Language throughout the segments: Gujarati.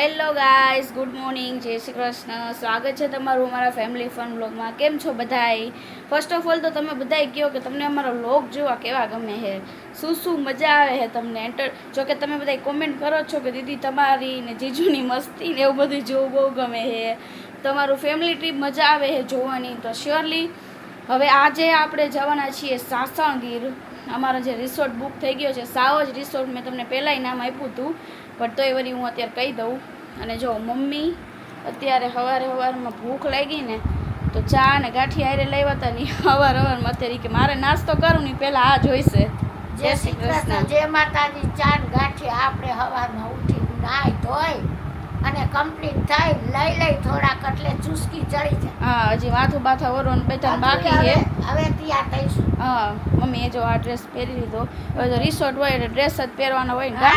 હેલો ગાઈઝ, ગુડ મોર્નિંગ, જય શ્રી કૃષ્ણ. સ્વાગત છે તમારું અમારા ફેમિલી ફન વ્લોગમાં. કેમ છો બધાય? ફર્સ્ટ ઓફ ઓલ તો તમે બધાય કહો કે તમને અમારો વ્લોગ જોવા કેવા ગમે છે, શું મજા આવે છે તમને. જો કે તમે બધાય કોમેન્ટ કરો છો કે દીદી તમારી ને જીજુની મસ્તી ને એવું બધું જોવું બહુ ગમે છે, તમારું ફેમિલી ટ્રીપ મજા આવે છે જોવાની. તો શ્યોરલી હવે આજે આપણે જવાના છીએ સાસણગીર. અમારો જે રિસોર્ટ બુક થઈ ગયો છે, સાવજ રિસોર્ટ. મેં તમને પહેલાંય નામ આપ્યું હતું, પણ તોય વળી હું અત્યારે કહી દઉં. અને જો મમ્મી અત્યારે સવારમાં ભૂખ લાગી ને તો ચા અને ગાંઠી હારે લાવ્યા હતા ને સવારમાં અત્યારે કે મારે નાસ્તો કરું ને પહેલાં આ જોઈશે. જય શ્રી કૃષ્ણ, જય માતાજી. ચા ને ગાંઠી આપણે સવારમાં ઉઠી નાઈ ધોઈ અને કમ્પ્લીટ થઈ લઈ થોડાક એટલે ચુસ્કી ચડી જાય. હા, હજી માથું બાથા ઓરો ને બેઠા બાકી છે. હવે તૈયાર થઈશું. હા, મમ્મીએ જો આ ડ્રેસ પહેરી લીધો. હવે તો રિસોર્ટ હોય એટલે ડ્રેસ જ પહેરવાનો હોય ને.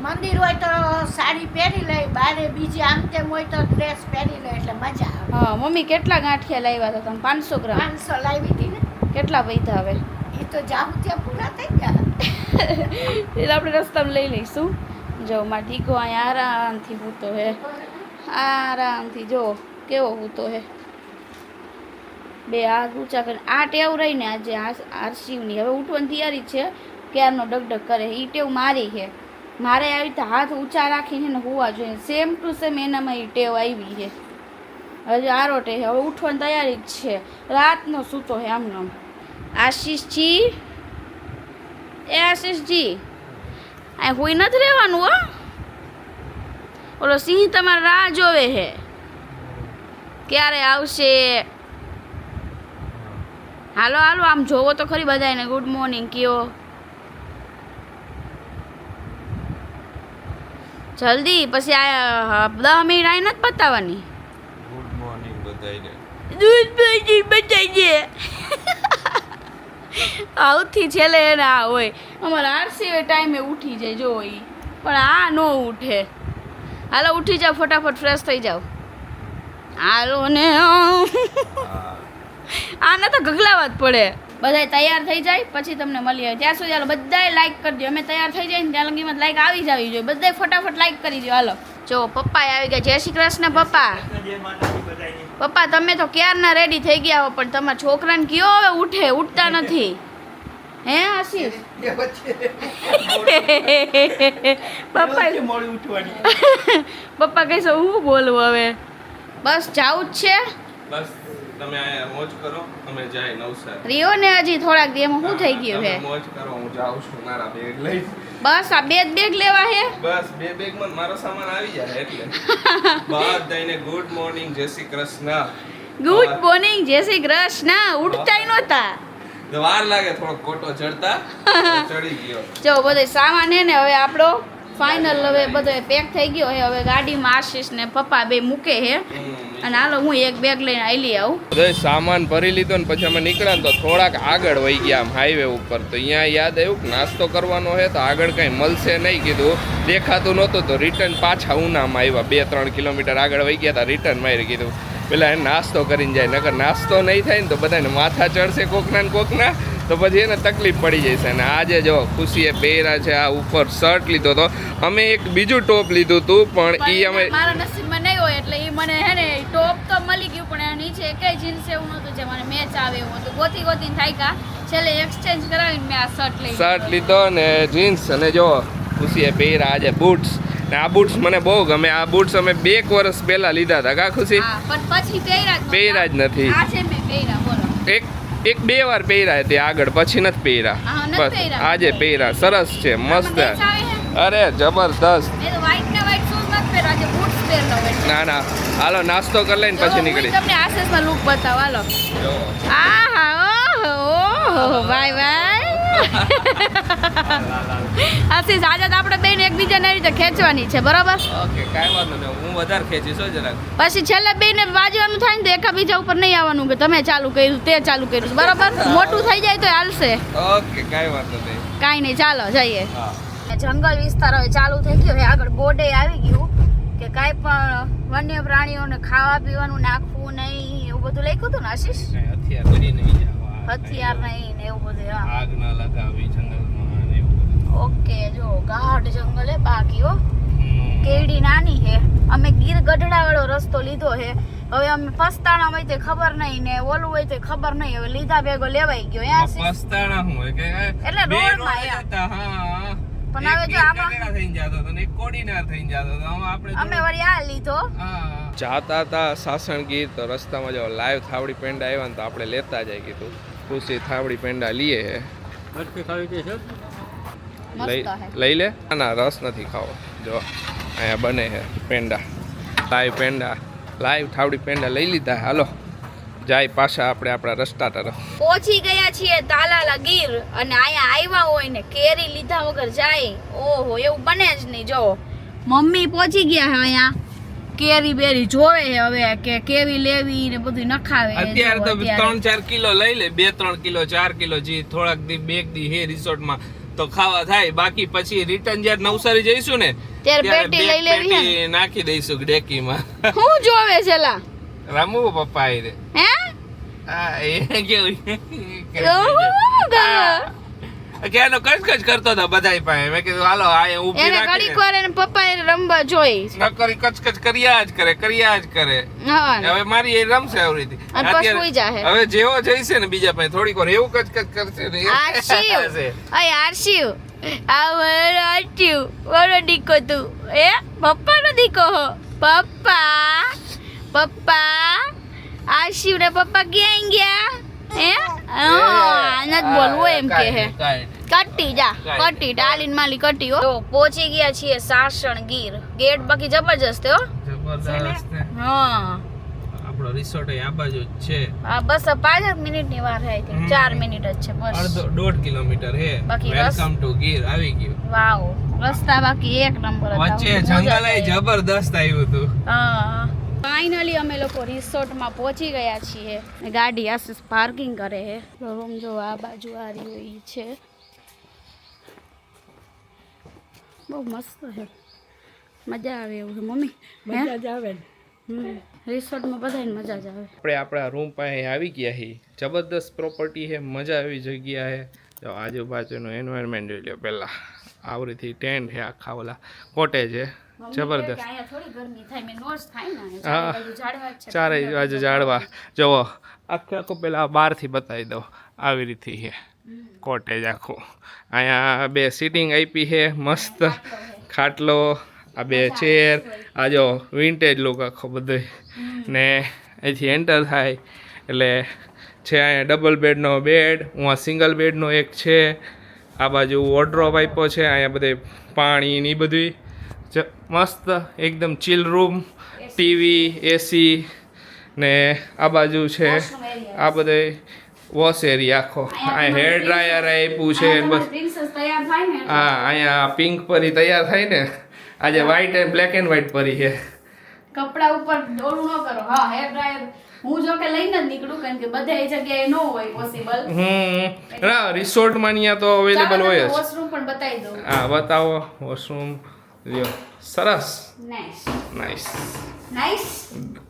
મંદિર હોય તો સાડી પહેરી લઈ, બારે બીજી આમ તેમ હોય તો ડ્રેસ પહેરી લે એટલે મજા આવે. હા, મમ્મી કેટલા ગાંઠિયા લાવ્યા હતા તમે? 500 ગ્રામ. 500 લાવી હતી ને. કેટલા પૈસા હવે? એ તો જાઉં ત્યાં પૂરા થઈ ગયા. એટલે આપણે રસ્તામાં લઈ લઈશું. જો મારા ઢીકો અહીંયા આરામથી હૂતો હે, આરામથી. જો કેવો હૂતો હે, બે હાથ ઊંચા કરીને. આ ટેવ રહીને આજે આરસીવની હવે ઉઠવાની તૈયારી છે, ક્યારનો ડગડગ કરે. એ ટેવ મારી છે. મારે આવી રીતે હાથ ઊંચા રાખીને ને હોવા જોઈએ. સેમ ટુ સેમ એનામાં એ ટેવ આવી છે. હજી આરોટે છે, હવે ઉઠવાની તૈયારી જ છે. રાતનો સૂતો છે આમનો. આશીષજી, એ આશીષજી, આ હોઈ નથી રહેવાનું હો. ઓલો સિંહ તમારે રાહ જોવે છે, ક્યારે આવશે. હાલો હાલો, આમ જોવો તો ખરી બધાને ગુડ મોર્નિંગ કયો. જલ્દી, પછી આ 10 મિનિટ આઈ નથી પતાવવાની. ગુડ મોર્નિંગ બધાને. દૂધ ભાઈ બતાવીએ. આવથી છેલ્લે એને આ હોય. અમારા આરસી ટાઈમે ઉઠી જાય જો એ, પણ આ ન ઉઠે. હાલો ઉઠી જાઓ, ફટાફટ ફ્રેશ થઈ જાઓ. હાલો ને આને તો ગગલાવા જ પડે. બધાય તૈયાર થઈ જાય પછી તમને મળીએ. ત્યાં સુધી હાલો બધાય લાઈક કરી દો. અમે તૈયાર થઈ જાય ને ત્યાં લગીમાં લાઈક આવી જવી જોઈએ. બધાય ફટાફટ લાઈક કરી દો. હાલો જો પપ્પા આવી ગયા. જય શ્રી કૃષ્ણ પપ્પા. પપ્પા તમે તો ક્યારના રેડી થઈ ગયા હો, પણ તમારા છોકરાને કયો હવે ઉઠે, ઉઠતા નથી. હે આશીષ? પપ્પા પપ્પા કહીશો હું બોલું હવે? બસ જાવું જ છે. બસ તમે આયા મોજ કરો, અમે જાય નવસારી. રિયો ને હજી થોડાક દી એમાં શું થઈ ગયું તમે છે? મોજ કરો, હું જાઉં છું મારા બેગ લઈ. બસ આ બે બેગ લેવા હે. બસ બે બેગમાં મારો સામાન આવી જાય એટલે. બધાને ગુડ મોર્નિંગ, જય શ્રી કૃષ્ણ. ગુડ મોર્નિંગ, જય શ્રી કૃષ્ણ. ઉઠતાય નહોતા. વાર લાગે થોડો કોટો ચડતા, ચડી ગયો. જો બધો સામાન હે ને હવે આપણો ફાઇનલ હવે બધો પેક થઈ ગયો હે. હવે ગાડીમાં આશીષ ને પપ્પા બે મૂકે હે અને હાલો હું એક બેગ લઈને આલી આવું. બધો સામાન ભરી લીધો ને પછી અમે નીકળ્યા તો થોડાક આગળ વહી ગયા આમ હાઈવે ઉપર. તો અહીંયા યાદ આવ્યું કે નાસ્તો કરવાનો છે તો આગળ કંઈ મળશે નહીં કીધું. દેખાતું નહોતું તો રિટર્ન પાછા ઉનામાં આવ્યા. 2-3 કિલોમીટર આગળ વહી ગયા હતા, રિટર્ન મારી કીધું પેલા એને નાસ્તો કરીને જાય, નકર નાસ્તો નહીં થાય ને તો બધાને માથા ચડશે કોકના ને કોકના, તો પછી એને તકલીફ પડી જશે. અને આજે જો ખુશીએ પહેર્યા છે આ ઉપર શર્ટ લીધો હતો. અમે એક બીજું ટોપ લીધું હતું પણ એ અમે મારા નસીબમાં નહીં હોય એટલે એ મને હે ને ટોપ તો મળી ગયું, પણ એના નીચે એકય જીન્સ એવું નહોતું જે મને મેચ આવે એવું હતું. ગોતીને થાયકા છેલ્લે એક્સચેન્જ કરાવીને મેં આ શર્ટ લીધો ને જીન્સ. અને જો ખુશીએ પહેર્યા આજે બૂટ્સ. ને આ બૂટ્સ મને બહુ ગમે. આ બૂટ્સ અમે 2 વર્ષ પહેલા લીધા હતા. કા ખુશી? પણ પછી પહેર્યા જ નથી. આજે મેં પહેર્યા. બોલો એક બે વાર પહેર્યા હતી આગળ, પછી નથી પહેર્યા. બસ આજે પહેર્યા. સરસ છે, મસ્ત. અરે જબરદસ્ત. ના ના, હાલો નાસ્તો કરી લઈને પછી નીકળી. તમને આશીષમાં લુક બતાવો. હાલો. આહા, ઓહો, બાય બાય. આશીષ આજે તો આપણે બેન એકબીજાને રીતે ખેંચવાની છે, બરોબર? ઓકે, કાંઈ વાંધો નહીં, હું વધારે ખેંચીશ હો જરાક. પછી છેલ્લે બેને વાજવાનું થાય ને તો એકાબીજા ઉપર નહીં આવવાનું કે તમે ચાલુ કર્યું તે ચાલુ કર્યું, બરોબર? મોટું થઈ જાય તો હાલશે. ઓકે, કાંઈ વાંધો નહીં. કાંઈ નહીં, ચાલો જઈએ. હા, જંગલ વિસ્તાર હવે ચાલુ થઈ ગયો છે. આગળ બોર્ડે આવી ગયું કે કાંઈ પણ વન્ય પ્રાણીઓને ખાવા પીવાનું નાખવું નહીં એવું બધું લખ્યું હતું ને આશીષ? હથિયાર ભરી નહીં જવા, હથિયાર નહીં ને એવું બધું. હા, આગ ન લગાવી જંગલમાં ને એવું બધું. ઓકે, જો ગાઢ જંગલ હે બાકી હો. કેડી નાની હે. રસ્તો લીધો છે. હવે અમે પસ્તાણા હોય તે ખબર નહીં ને ઓલું હોય તે ખબર નહીં. હવે લીધા ભેગો લેવાઈ ગયો પસ્તાણા હું હોય કે એટલે રોડમાં હા પણ હવે જો આમાં થઈને જતો તો ને કોડીનાર થઈને જતો તો આપણે અમે વળી આ લીધો. જાતા હતા સાસણગીર તો રસ્તામાં જો લાઈવ થાવડી પેંડા આવ્યા ને તો આપણે લેતા જાય કીધું ખુશી થાવડી પેંડા લઈએ લઈ લે ના રસ નથી ખાવો જો અહીંયા બને છે પેંડા લાઈવ થાવડી પેંડા લઈ લીધા. હાલો જાય પાછા આપણે આપણા રસ્તા તરફ પહોંચી ગયા છીએ તાલાલા ગીર અને અહીંયા આવ્યા હોય ને કેરી લીધા વગર જાય ઓહો એવું બને જ નહીં. જો મમ્મી પહોંચી ગયા છે અહીંયા કેરી બેરી જોવે હવે કે કેવી લેવી ને બધું નખાવે. અત્યારે તો 3-4 કિલો લઈ લે 2-3 કિલો 4 કિલો જે થોડાક દી બેક દી હે રિસોર્ટમાં તો ખાવા થાય. બાકી પછી રિટર્ન જ્યારે નવસારી જઈશું ને ત્યારે પેટી લઈ લેવી પેટી નાખી દઈશું ડેકીમાં. હું જોવે છેલા રામુ પપ્પા આઈ રે હે હા એ કેવું ક્યાંનો કચકચ કરતો હતો બધાય પાસે. મેં કીધું હાલો આ ઊભી એને રાખી ઘડીક વાર એને પપ્પા એને રમવા જોઈ નકરી કચકચ કર્યા જ કરે. હા હવે મારી એ રમશે આવી રીતે. અને પછી સુઈ જાહે. હવે જેવો જઈશે ને બીજા પાસે થોડીક વાર એવું કચકચ કરશે ને આરશિવ અય આરશિવ આ વરો આરશિવ વરો દીકો તું એ પપ્પાનો દીકો હો પપ્પા આરશિવ ને પપ્પા ક્યાં ગયા હે નત બોલવું એમ કે હે કટ્ટી ટાલીન માલી કટ્ટી હો. પહોંચી ગયા છીએ સાસણગીર. ગેટ બાકી જબરજસ્ત હો જબરદસ્ત. હા આપણો રિસોર્ટ આ બાજુ જ છે. બસ 5 મિનિટની વાર છે. 4 મિનિટ જ છે બસ. 1.5 કિલોમીટર હે. બાકી વેલકમ ટુ ગીર આવી ગયું. વાવ રસ્તા બાકી એક નંબર હતા. વચ્ચે જંગલ એ જબરદસ્ત આવ્યું હતું. હા ફાઇનલી અમે લોકો રિસોર્ટમાં પહોંચી ગયા છીએ. ગાડી આશીષ પાર્કિંગ કરે છે. રૂમ જો આ બાજુ આ રહી છે. બહુ મસ્ત છે મજા આવે એવું છે મમ્મી. મજા જ આવે રિસોર્ટમાં બધાને મજા જ આવે. આપણે આપણા રૂમ પાસે આવી ગયા છીએ. જબરદસ્ત પ્રોપર્ટી છે મજા આવી જગ્યા છે. જો આજુબાજુનું એન્વાયરમેન્ટ જોઈ લો પહેલાં આવરીથી ટેન્ટ છે આખા ઓલા કોટેજ છે જબરદસ્ત. ચારે બાજુ ઝાડવા જુઓ આખું પેલા બહારથી બતાવી દઉં આવી રીતે છે કોટેજ આખું. અહીંયા 2 સીટિંગ આપી છે મસ્ત ખાટલો આ 2 ચેર આ જો વિન્ટેજ લુક આખો બધો ને અહીંથી એન્ટર થાય એટલે છે અહીંયા ડબલ બેડનો બેડ હું સિંગલ બેડનો એક છે. આ બાજુ વોર્ડરોબ આપ્યો છે. અહીંયા બધે પાણી ને બધું મસ્ત એકદમ ચીલ રૂમ ટીવી એસી ને આ બાજુ છે આ બધે વોશ એરિયા આખો. અહીંયા હેર ડ્રાયર આપ્યું છે બસ. હા અહીંયા પિંક પરી તૈયાર થાય ને આજે white and black and white પરી છે. કપડા ઉપર ડોળું ન કરો. હા હેર ડ્રાયર હું જો કે લઈને જ નીકળું કારણ કે બધી જગ્યાએ ન હોય પોસિબલ. ના રિસોર્ટમાં અહીંયા તો અવેલેબલ હોય જ. વોશરૂમ પણ બતાવી દઉં. હા બતાવો વોશરૂમ લ્યો સરસ નાઈસ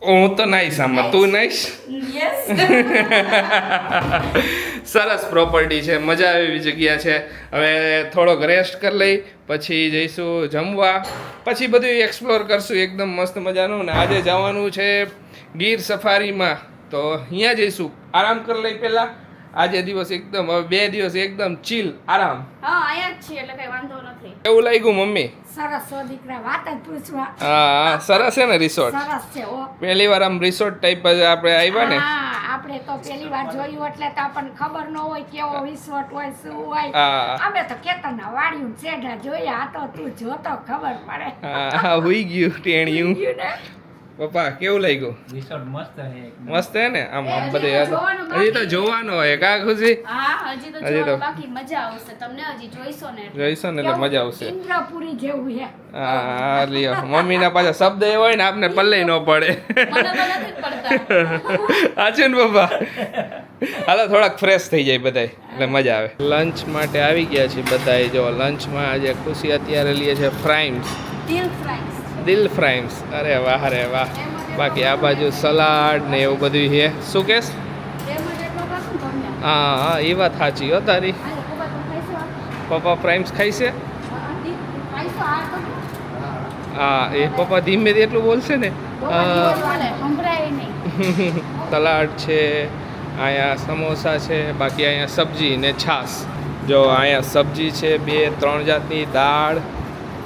હું તો નાઈસ આમાં તું નાઈસ. સરસ પ્રોપર્ટી છે મજા આવે એવી જગ્યા છે. હવે થોડોક રેસ્ટ કરી લઈ પછી જઈશું જમવા પછી બધું એક્સપ્લોર કરશું એકદમ મસ્ત મજાનું. ને આજે જવાનું છે ગીર સફારીમાં તો અહીંયા જઈશું આરામ કરી લઈ પહેલાં. આજે દિવસ એકદમ હવે 2 દિવસ એકદમ ચીલ આરામ. હા આયા જ છે એટલે કઈ વાંધો નથી. એવું લાગ્યું મમ્મી? સરસ હો દીકરા વાત જ પૂછવા. હા સરસ છે ને રિસોર્ટ? સરસ છે હો. પહેલી વાર આમ રિસોર્ટ ટાઈપ જ આપણે આવ્યા ને. હા આપણે તો પહેલી વાર જોયું એટલે તો આપણને ખબર ન હોય કેવો રિસોર્ટ હોય શું હોય. અમે તો કેતનના વાડિયું સેઢા જોયા આ તો તું જોતો ખબર પડે. હા હોઈ ગયું ટેણિયું. પપ્પા કેવું લાગ્યું? રિસોર્ટ મસ્ત છે. મસ્ત હે ને આમ આમ બધે હજી તો જોવાનો હોય કા ખુશી? હા હજી તો જોવાનું બાકી મજા આવશે તમને. હજી જોઈશો ને એટલે મજા આવશે. ઇન્દ્રપુરી જેવું છે. હા લ્યો મમ્મીના પાછા શબ્દ એ હોય ને આપને પલ્લે ન પડે. મને તો નથી પડતા. આછે ને પપ્પા હાલો થોડાક ફ્રેશ થઈ જાય બધાય એટલે મજા આવે. લંચ માટે આવી ગયા છે બધાય. જો લંચમાં આજે ખુશી અત્યારે લઈએ છે ફ્રાઈમ્સ દિલ ફ્રાઈમ્સ. અરે વાહ રે વાહ. બાકી આ બાજુ સલાડ ને એવું બધું છે. શું કેસ? હા હા એ વાત સાચી હો તારી. પપ્પા ફ્રાઈમ્સ ખાઈ છે? હા એ પપ્પા ધીમે એટલું બોલશે ને સંભળાય નહીં. સલાડ છે, અહીંયા સમોસા છે, બાકી અહીંયા સબ્જી ને છાશ. જો અહીંયા સબ્જી છે 2-3 જાતની, દાળ,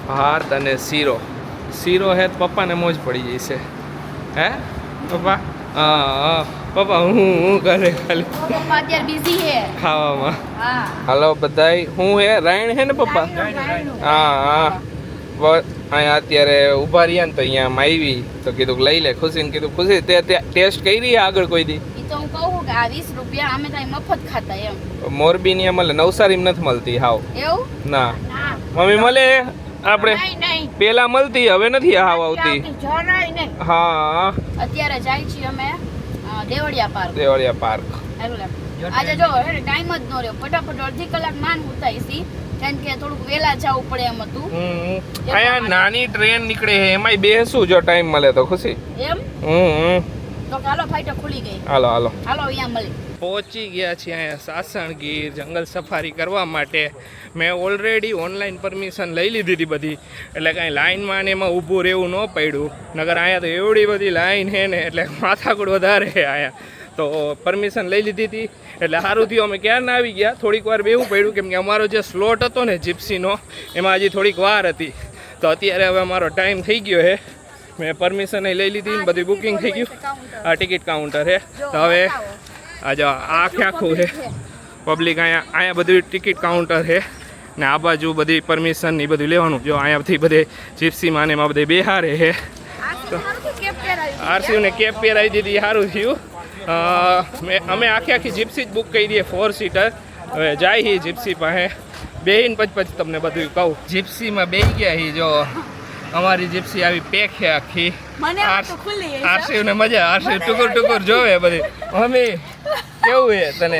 ભાત અને શીરો. શીરો હે તો પપ્પાને મોજ પડી જશે. હે પપ્પા? હા પપ્પા હું કરે ખાલી પપ્પા અત્યારે બિઝી છે. ખાવામાં. હા. હાલો બધાય હું હે રાયણ હે ને પપ્પા? હા અહીંયા અત્યારે ઊભા રહ્યા ને તો અહીંયા આવી તો કીધું લઈ લે. ખુશીને કીધું ખુશી તે ટેસ્ટ કરી આગળ કોઈ દી? ઈ તો હું કહું કે આ 20 રૂપિયા અમે તો મફત ખાતા એમ. મોરબીની મળે, નવસારીમાં નથી મળતી હાવ. એવું? ના મમ્મી મળે આપણે નહીં પેલા મળતી, હવે નથી હાવ આવતી. જરાય નહીં. હા અત્યારે જાય છીએ અમે દેવળિયા પાર્ક. દેવળિયા પાર્ક. આજે જો ટાઈમ જ ન રહ્યો, ફટાફટ અડધી કલાક માન ઉતારી સી કારણ કે થોડુંક વહેલા જવું પડે એમ હતું. અહીંયા નાની ટ્રેન નીકળે છે એમાંય બેસું જો ટાઈમ મળે તો. ખુશી એમ તો હાલો ફાઈટર ખુલી ગઈ. હાલો હાલો હાલો અહીંયા મળી. પહોંચી ગયા છીએ અહીંયા સાસણગીર જંગલ સફારી કરવા માટે. મેં ઓલરેડી ઓનલાઈન પરમિશન લઈ લીધી હતી બધી, એટલે કાંઈ લાઇનમાં ને એમાં ઊભું રહેવું ન પડ્યું. નગર અહીંયા તો એવડી બધી લાઈન છે ને એટલે માથાકૂટ વધારે છે અહીંયા. તો પરમિશન લઈ લીધી હતી એટલે સારું થયું અમે ક્યારના આવી ગયા. થોડીક વાર બેવું પડ્યું કેમ કે અમારો જે સ્લોટ હતો ને જીપ્સીનો એમાં હજી થોડીક વાર હતી. તો અત્યારે હવે અમારો ટાઈમ થઈ ગયો છે. મેં પરમિશન લઈ લીધી ને બધું બુકિંગ થઈ ગયું. આ ટિકિટ કાઉન્ટર છે. તો હવે આજે આખું છે પબ્લિક. અહીંયા બધું ટિકિટ કાઉન્ટર છે ને આ બાજુ બધી પરમિશન ને બધું લેવાનું. જો અહીંયાથી બધે જીપ્સીમાં ને એમાં બધે બેહારે છે. આરસીને કેબ પહેરાવી દીધી, સારું થયું. અમે આખી જીપ્સી જ બુક કરી દઈએ 4 સીટર. હવે જાય જીપ્સી પાસે બેહીને પછી તમને બધું કહું. જીપ્સીમાં બેસી ગયા હી. જો અમારી જીપ્સી આવી પેક છે આખી. આરસીને મજા. આરસી ટુકુર ટુકુર જોવે બધી. મમ્મી કેવું છે તને?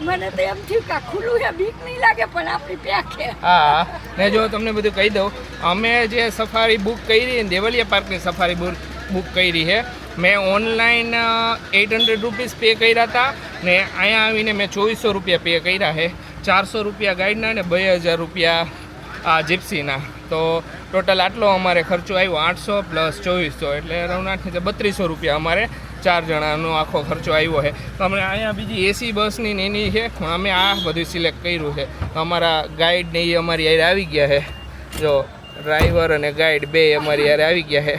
મને તો એમ થયું કે ખુલ્લું છે, બીક નહીં લાગે પણ આપણી પેક છે. હા ને જો તમને બધું કહી દઉં, અમે જે સફારી બુક કરી દેવળિયા પાર્કની સફારી બુક કરી છે, મેં ઓનલાઈન 800 રૂપીસ પે કર્યા હતા ને અહીંયા આવીને મેં 2400 રૂપિયા પે કર્યા છે. 400 રૂપિયા ગાઈડના ને 2000 રૂપિયા આ જીપ્સીના. તો ટોટલ આટલો અમારે ખર્ચો આવ્યો 800 પ્લસ 2400 એટલે અરાઉન્ડ 3200 રૂપિયા અમારે 4 જણાનો આખો ખર્ચો આવ્યો છે. તો અમે અહીંયા બીજી એસી બસની ને એની છે, અમે આ બધું સિલેક્ટ કર્યું છે. તો અમારા ગાઈડ ને એ અમારી યારે આવી ગયા છે. જો ડ્રાઈવર અને ગાઈડ બે અમારી યારે આવી ગયા છે.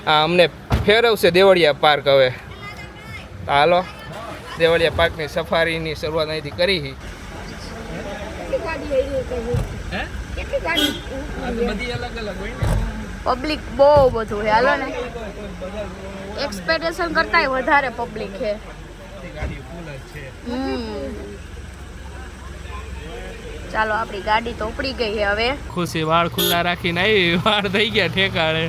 આ અમને ફેરવશે દેવળિયા પાર્ક. હવે હાલો દેવળિયા પાર્કની સફારીની શરૂઆત અહીંથી કરી. પબ્લિક બહુ બધું છે. હાલો ને એક્સપેક્ટેશન કરતાંય વધારે પબ્લિક છે. ચાલો આપણી ગાડી તો ઉપડી ગઈ છે હવે. ખુશી વાળ ખુલ્લા રાખીને આવી, વાળ થઈ ગયા ઠેકાણે.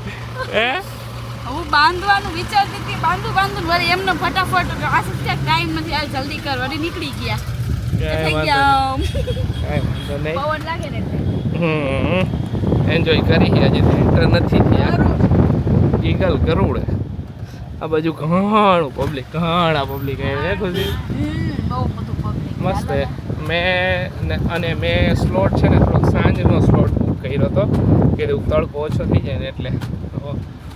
હું બાંધવાનું વિચારતી હતી, બાંધું વળી એમને ફટાફટ ટાઈમ નથી આવે, જલ્દી કર વળી નીકળી ગયા. થઈ ગયા પવન લાગે ને એન્જોય કરી. હજી એન્ટર નથી થયા. ઈગલ ગરુડ આ બાજુ ઘણું પબ્લિક, ઘણા પબ્લિક હે ખુશી. બહુ બધું પબ્લિક મસ્ત હે. મેં સ્લોટ છે ને થોડોક સાંજનો સ્લોટ બુક કર્યો હતો કે તડકો ઓછો થઈ જાય ને એટલે.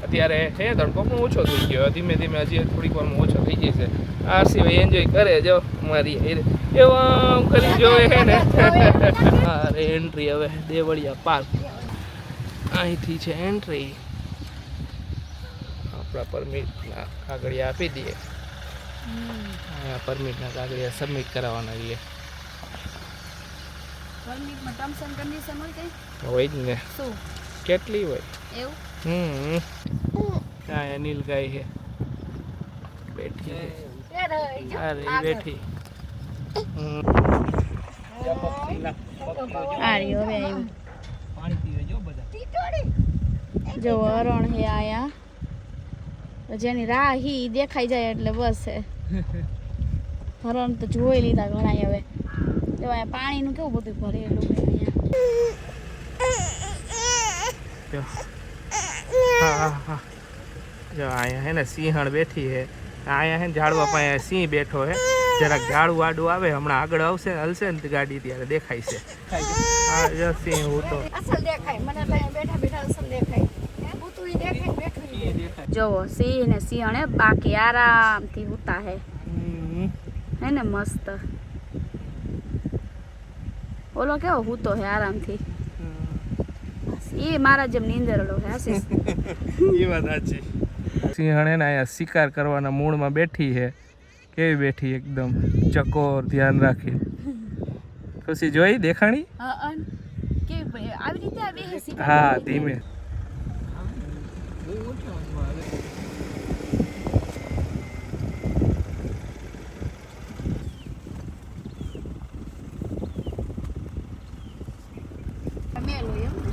અત્યારે છે તડકો પણ ઓછો થઈ ગયો, ધીમે ધીમે હજી થોડીક વારમાં ઓછો થઈ જશે. આ સિવાય એન્જોય કરે જો મારી એવા કરી જોવે છે ને. અરે એન્ટ્રી હવે દેવળિયા પાર્ક અહીંથી છે એન્ટ્રી. આપણા પરમિટના કાગળિયા આપી દઈએ. અહીંયા પરમિટના કાગળિયા સબમિટ કરાવવાના રહીએ. પરમિટમાં ટર્મ્સ એન્ડ કન્ડિશન હોય કઈ? હોય જ ને, શું કેટલી હોય. એવું? અહીંયા નીલગાય છે બેઠી. અરે બેઠી. જો હરણ હે આયા, જેની રાહ હી દેખાઈ જાય એટલે બસ હે. હરણ તો જોઈ લીધા ઘણા. હવે જો અહીંયા પાણીનું કેવું બધું ભરેલું છે અહીંયા. જો અહીંયા હે ને સિંહણ બેઠી છે. અહીંયા હે ને ઝાડવા પાસે સિંહ બેઠો હે. જરાક ઝાડું આડું આવે, હમણાં આગળ આવશે હલશે ને ગાડી ત્યારે દેખાય છે. હા જો સિંહ હું તો અસલ દેખાય મને, બેઠા બેઠા અસલ દેખાય. બેઠું ઈ દેખાય બેઠું ઈ દેખાય. જોવો સિંહ ને સિંહણે બાકી આરામથી ઉતા હે ને મસ્ત. ઓલો કેવો હૂતો હે આરામથી. એ મારા જેમ નીંદરડો હે આશીષ. એ વાત સાચી. સિંહણે ને અહીંયા શિકાર કરવાના મૂડમાં બેઠી છે. કેવી બેઠી એકદમ ચકોર ધ્યાન રાખી. ખુશી જોઈ દેખાણી? કેવી આવી રીતે આ બે શિકાર હા કરી હતી? ધીમે. મેલો એમ ને?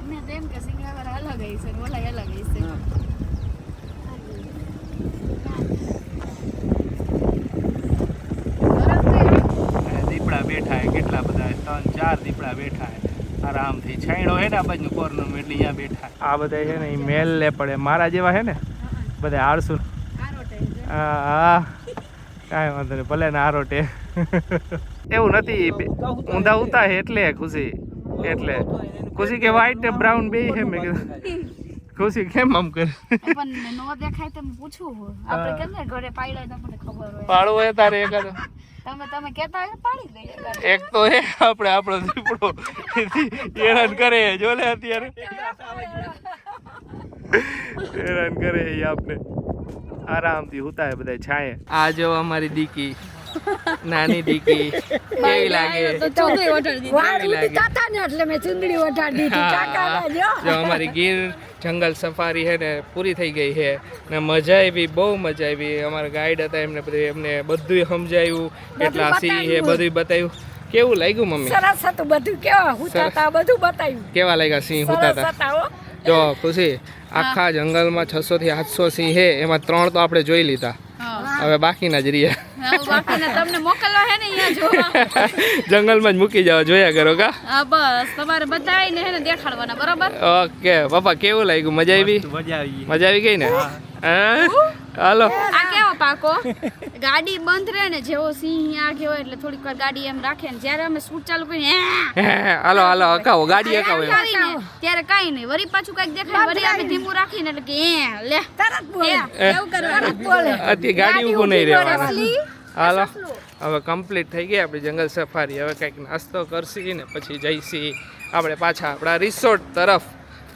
અમને તો એમ કે સિંગાવર અલગ હશે ને ઓલા અલગ હશે. દીપડા બેઠા હે કેટલા બધા 3-4 દીપડા બેઠા હે આરામથી છાંયડો હે ને આ બાજુ કોર્નર માં એટલે અહીંયા બેઠા. આ બધા છે ને એ મેલ લે પડે મારા જેવા હે ને બધા આળસુ. હા કાંઈ વાંધો નહીં ભલે ને આરોટે. એવું નથી ઊંધા ઉતા હે એટલે ખુશી એટલે ખુશી કે વ્હાઈટ ને બ્રાઉન બે છે. મેં કીધું ખુશી કેમ આમ કરે? પણ નો દેખાય તમે પૂછવું હોય. આપણે કેમ ને ઘરે પાડ્યા તો આપણને ખબર હોય. પાડવો હોય તારે એકાદ તમે કહેતા હોય તો પાડી દઈએ. એક તો હે આપણે આપણો દીપડો હેરાન કરે જો લે અત્યારે હેરાન કરે એ આપને આરામથી હુતા હે બધા છાંયે. આ જો અમારી દીકી નાની દીકી કેવી લાગે? એટલે મેં ચુંદડી ઓઢાડી દીધી કાકાને જો. જો અમારી ગીર જંગલ સફારી હે ને પૂરી થઈ ગઈ છે ને મજા આવી, બહુ મજા આવી. અમારા ગાઈડ હતા એમને બધું સમજાયું, કેટલા સિંહ હે બધું બતાવ્યું. કેવું લાગ્યું મમ્મી? સરસ હતું બધું. કેવા હુતા બધું બતાવ્યું. કેવા લાગ્યા સિંહ હુતા સરસ હતા હો. જો ખુશી આખા જંગલમાં 600 થી 700 સિંહ હે, એમાં 3 તો આપણે જોઈ લીધા. હવે બાકીના જ રહ્યા. બાકીના તમને મોકલવા હે ને અહીંયા જોવા. જંગલમાં જ મૂકી જવા, જોયા કરો કા? હા બસ તમારે બધાયને હે ને દેખાડવાના બરોબર. ઓકે પપ્પા કેવું લાગ્યું? મજા આવી? મજા આવી ગઈ ને? હા હાલો. આ કેવો પાકો ગાડી બંધ રહે ને જેવો સિંહ આગે હોય એટલે થોડીક વાર ગાડી એમ રાખે ને જ્યારે અમે શૂટ ચાલુ કરીને હાલો હાલો અકાવો ગાડી અકાવો એમ. ત્યારે કાઈ નહીં વરી પાછું કઈક દેખાય વરી અમે ધીમું રાખીને એટલે કે લે તરત બોલે. એવું કરવાનું. અત્યારે ગાડી ઊભું નહીં રહેવાનું. હાલો હવે કમ્પ્લીટ થઈ ગઈ આપણી જંગલ સફારી. હવે કંઈક નાસ્તો કરશી ને પછી જઈશી આપણે પાછા આપણા રિસોર્ટ તરફ.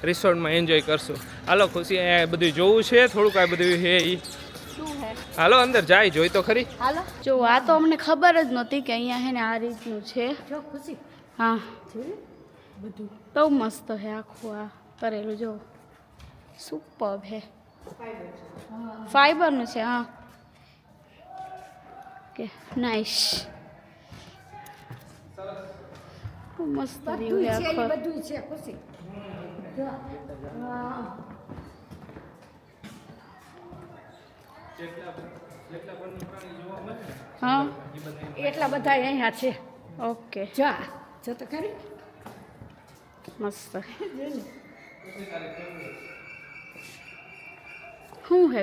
રિસોર્ટમાં એન્જોય કરશું. હાલો ખુશી અહીંયા બધું જોવું છે થોડુંક આ બધું હે ઈ. હાલો અંદર જાય જોઈ તો ખરી. હાલો જો આ તો અમને ખબર જ નહોતી કે અહીંયા હે ને આ રીતનું છે. જો ખુશી હા બધું બહુ મસ્ત હે આખું આ કરેલું. જો સુપર હે, ફાઈબરનું છે. હા કે નાઈસ, મસ્ત વ્યૂ હે આખો. બધું છે ખુશી. જો હા એટલા બધા અહીંયા છે. ઓકે જા જો તો ખરી. મસ્ત. શું હે?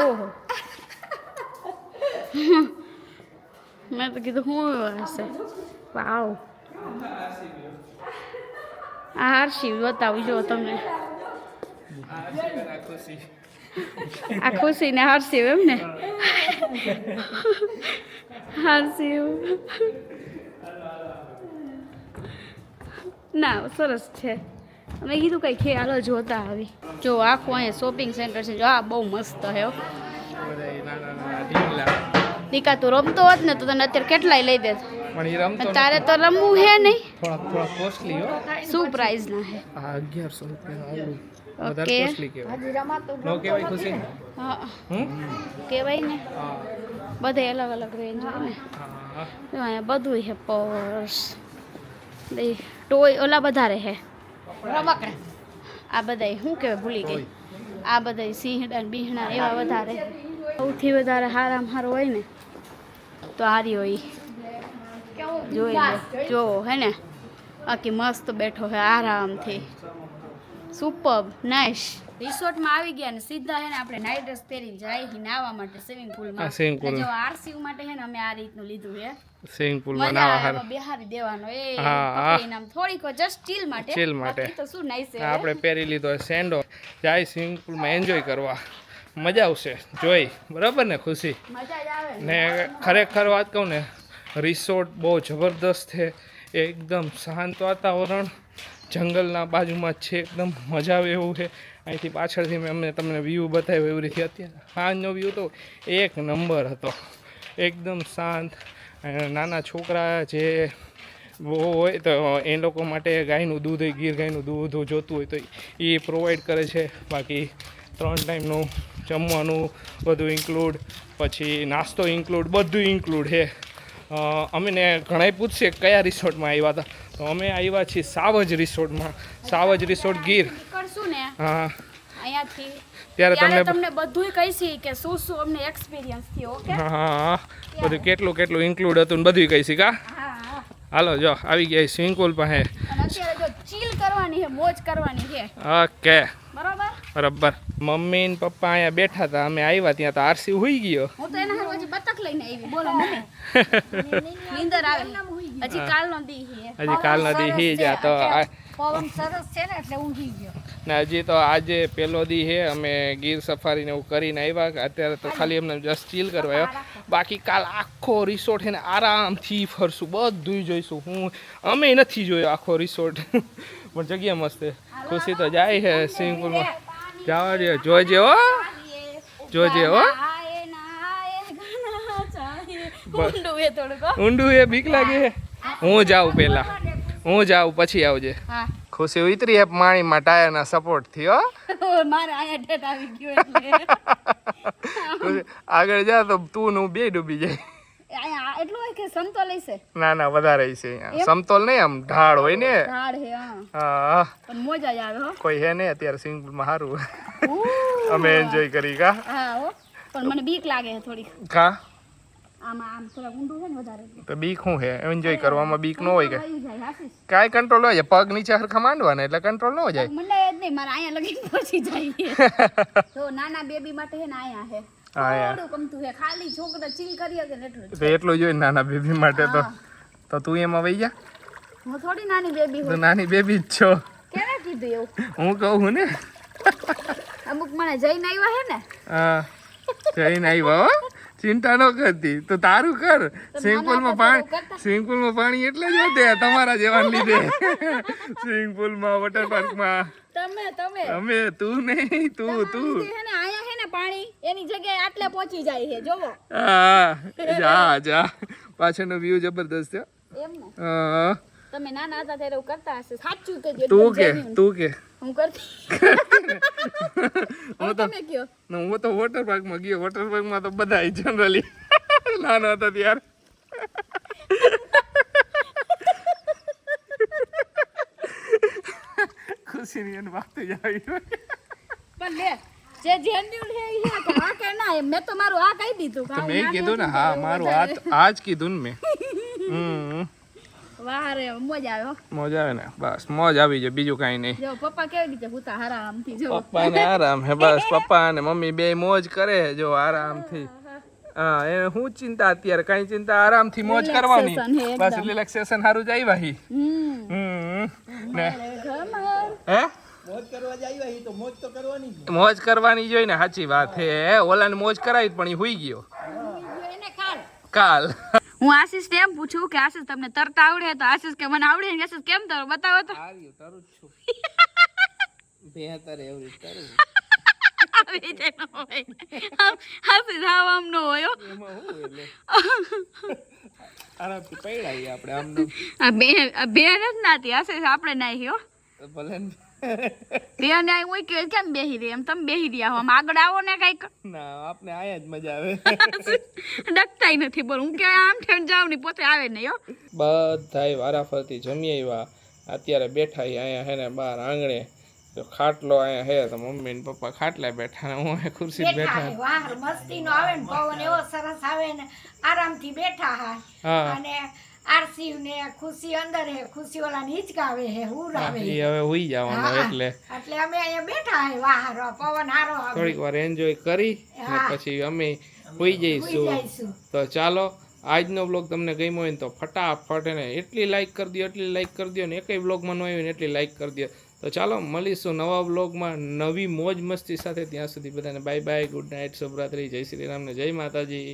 ઓહો મેં તો કીધું શું હશે. વાવ આ હારશી બતાવું જો તમને. આ ખુશી ને હર્ષિવ એમ ને? હર્ષિવ ના સરસ છે. અમે કીધું કઈ ખ્યાલ જોતા આવી. જો આખું અહીંયા શોપિંગ સેન્ટર છે. જો આ બહુ મસ્ત હે. દીકા તું રમતો હોત ને તો તને અત્યારે કેટલાય લઈ દેત. પણ એ રમતો તારે તો રમવું હે નહીં. થોડા કોસ્ટલી હો. શું પ્રાઇસ ના હે? આ 1100 રૂપિયા આવું વધારે ઓકે. કોસ્ટલી કહેવાય. હજી રમાતું નો કહેવાય ખુશી? હા હમ કહેવાય ને. હા બધે અલગ અલગ રેન્જ હોય ને. હા જો અહીંયા બધું હે. પર્સ ટોય ઓલા વધારે હે. રમકડા આ બધાય શું કહેવાય ભૂલી ગઈ. આ બધાય સિંહડા ને બિહણા એવા વધારે. સૌથી વધારે હારામાં હારું હોય ને તો હારી હોય. જોઈ લે જોવો હે ને આખી મસ્ત બેઠો હે આરામથી. Super nice. રિસોર્ટમાં આવી ગયા ને સીધા હે ને આપણે નાઇટ ડ્રેસ પહેરીને જાય નાહવા માટે સ્વિમિંગ પુલમાં. swimming pool. જો આરસીયુ માટે હે ને અમે આ રીતનું લીધું છે. સ્વિમિંગ પુલમાં મજા નાવા આવે હારું. એમાં બેહારી દેવાનો એ હા, હા. પકડીને આમ થોડીક જસ્ટ ચીલ માટે. Chill માટે. બાકી તો શું નાઈસ છે. આપણે પહેરી લીધો સેન્ડો, જાય સ્વિમિંગ પુલમાં એન્જોય કરવા, મજા આવશે જોઈ, બરાબર ને ખુશી? મજા જ આવે ને ખરેખર વાત કહું ને, રિસોર્ટ બહુ જબરદસ્ત છે, એકદમ શાંત વાતાવરણ, જંગલના બાજુમાં જ છે, એકદમ મજા આવે એવું છે. અહીંથી પાછળથી મેં અમને તમને વ્યૂ બતાવ્યો એવી રીતે અત્યારે સાંજનો વ્યૂ તો એક નંબર હતો, એકદમ શાંત. અને નાના છોકરા જે બહુ હોય તો એ લોકો માટે ગાયનું દૂધ હોય, ગીર ગાયનું દૂધ જોતું હોય તો એ પ્રોવાઈડ કરે છે. બાકી 3 ટાઈમનું જમવાનું બધું ઇન્ક્લુડ, પછી નાસ્તો ઇન્ક્લુડ, બધું ઇન્ક્લુડ છે. અમને ઘણાય પૂછશે કયા રિસોર્ટમાં આવ્યા હતા, તો અમે આવ્યા છીએ સાવજ રિસોર્ટમાં, સાવજ રિસોર્ટ ગીર. નીકળશું ને હા, અહીંયાથી ત્યારે ત્યારે તમને તમને બધુંય કહીશી કે શું શું અમને એક્સપિરિયન્સ થયો. ઓકે? હા હા હા, બધું કેટલું કેટલું ઇન્ક્લુડ હતું ને બધું કહીશી કા. હા હા. હાલો જો આવી ગયા સ્વિમિંગ પુલ પાસે. અને અત્યારે જો ચીલ કરવાની છે, મોજ કરવાની છે. ઓકે, બરોબર? બરાબર. મમ્મી ને પપ્પા અહીંયા બેઠા હતા, અમે આવ્યા ત્યાં તો આરસી હોઈ ગયો. હું તો એના હારું હજી બતક લઈને આવી. બોલો મમ્મી. નીંદર આવે. હજી કાલનો દી છે. હજી કાલ નદી હી જા તો પવન સરસ છે ને એટલે ઊંઘી ગયો. ને હજી તો આજે પહેલો દી છે, અમે ગીર સફારીને એવું કરીને આવ્યા. અત્યારે તો ખાલી અમને જસ્ટ ચીલ કરવા આવ્યા. બાકી કાલ આખો રિસોર્ટ છે ને આરામથી ફરશું, બધું જોઈશું. અમે નથી જોયો આખો રિસોર્ટ, પણ જગ્યા મસ્ત છે. ખુશી તો જાય છે સ્વિમિંગ પુલમાં, જવા દે, જોજે હો, જોજે હો. ઊંડું છે થોડુંક હો. ઊંડું એ બીક લાગે છે. હું જાઉં પહેલા, હું જાઉં પછી આવજે. હા. ખુશી ઉતરી હે પાણીમાં ટાયરના સપોર્ટ થી હો. મારે અહીંયા ઠેઠ આવી ગયો એટલે ખુશી, આગળ જા તો તું ને હું બે ડૂબી જાય. અહીંયા એટલું હોય કે સમતોલ હશે. ના ના, વધારે છે અહીંયા. સમતોલ નહીં, આમ ઢાળ હોય ને. ઢાળ હે. હા. હા, પણ મજા જ આવે હો. કોઈ હે ને અત્યારે સ્વિમિંગ પુલમાં સારું, અમે એન્જોય કરી કા. હા હો, પણ મને બીક લાગે છે થોડી. કા આમાં આમ થોડા ઊંડું છે ને વધારે. તો બીક શું છે? એન્જોય કરવામાં બીક ન હોય કે વયું જાય આશીષ. કાંઈ કંટ્રોલ હોય, પગ નીચે હરખા માંડવાના એટલે કંટ્રોલ ન જાય. મંડાય જ નહીં, મારે અહીંયા લગી પહોંચી જાય. તો નાના બેબી માટે છે ને અહીંયા છે. હા યાર, થોડું ગમતું છે, ખાલી છોકરા ચીલ કરી શકે ને એટલું જ. તો એટલું જોઈએ નાના બેબી માટે તો તું એમાં વહી જા. હું થોડી નાની બેબી તો હું. નાની બેબી જ છો. કેને કીધું એવું? હું કહું ને. અમુક મને જઈને આવ્યા હે ને. હા, જઈને આવ્યા હો, ચિંતા ન કરતી. તો તારું કર. સ્વિમિંગ પુલમાં પાણી, સ્વિમિંગ પુલમાં પાણી એટલે જ હોતે તમારા જેવાને લીધે. સ્વિમિંગ પુલમાં, વોટર પાર્કમાં તમે અમે, તું નહીં, તું છે ને આયા છે ને પાણી એની જગ્યાએ આટલે પહોંચી જાય છે જોવો. હા, જા જા, પાછળનો વ્યૂ જબરદસ્ત છે. એમ ને હા, તમે નાના હતા ત્યારે એવું કરતા હશે. સાચું કહેજો. તું કે, તું કે. હું કરતી. તમે કયો. હું તો વોટર પાર્કમાં ગયો. વોટર પાર્કમાં તો બધા જનરલી નાના હતા ત્યારે. ખુશીની એની વાત જ આવી. પણ લે જે જેન્યુઅલ છે એ છે કે આ કે ના એમ મેં તો મારું આ કહી દીધું કે તો આવું મેં ના કીધું ને, કરતું હા તો મારું વધારે. આ જ કીધું ને મેં. વાહ રે મોજ આવે હો. મોજ આવે ને, બસ મોજ આવી જાય, બીજું કાંઈ નહીં. જો પપ્પા કેવી રીતે હુતા આરામથી જો. પપ્પાને આરામ હે, બસ પપ્પા અને મમ્મી બે મોજ કરે જો આરામથી. હા, એ હું ચિંતા અત્યારે કાંઈ ચિંતા, આરામથી મોજ કરવાની. Relaxation હે બસ એકદમ. રિલેક્સેશન સારું જ આવ્યા હી. ને હે મોજ કરવાની જોઈ ને, સાચી વાત હે. ઓલાને મોજ કરાવી પણ એ હુઈ ગયો કાલ. હું આશીષ ને એમ પૂછું કે આશીષ તમને તરતા આવડે? તો આશીષ કે મને આવડે. આશીષ કેમ તરો બતાવો તો. આવી જાય ન હોય. આશીષ હાવ આમ ન હોય હો. આરામથી પૈડાઈએ આપણે આમ. આ બે નથી નાતી આશીષ, આપણે નાહી હો. ભલે બે ને હું કે કેમ બેહી રહી એમ તમે બેહી રહ્યા હો. આમ આગળ આવો ને કઈક. ના, આપને આયા જ મજા આવે. ડકતાય નથી બોલ. હું કે આમ ઠેમ જાવ ને પોતે આવે નહીં હો. બધાય વારા ફરતી જમી આવ્યા. અત્યારે બેઠા અહીંયા હે ને બહાર આંગણે. તો ખાટલો અહીંયા હે તો મમ્મી ને પપ્પા ખાટલા બેઠા ને હું ખુરશી બેઠા. વાહ મસ્તીનો આવે ને પવન એવો સરસ આવે ને આરામથી બેઠા હા. હા. અને આરસી ને ખુશી અંદર હે, ખુશી ઓલા હિચકાવે હે, હુરાવે એ હે. હવે હુઈ જવાનો હા, એટલે એટલે અમે અહીંયા બેઠા હે વાહારો પવન હારો આવે. થોડીક વાર એન્જોય કરી ને હા. પછી અમે હુઈ હુઈ જઈશું. જઈશું. તો ચાલો આજનો બ્લોગ તમને ગમ્યો હોય ને તો ફટાફટ એને એટલી લાઈક કરી દો, એટલી લાઈક કરી દો ને એકેય બ્લોગમાં ન આવ્યું ને એટલી લાઈક કરી દો. તો ચાલો મળીશું નવા બ્લોગમાં નવી મોજ મસ્તી સાથે. ત્યાં સુધી બધાને બાય બાય, ગુડ નાઇટ, શુભરાત્રી, જય શ્રી રામ ને જય માતાજી.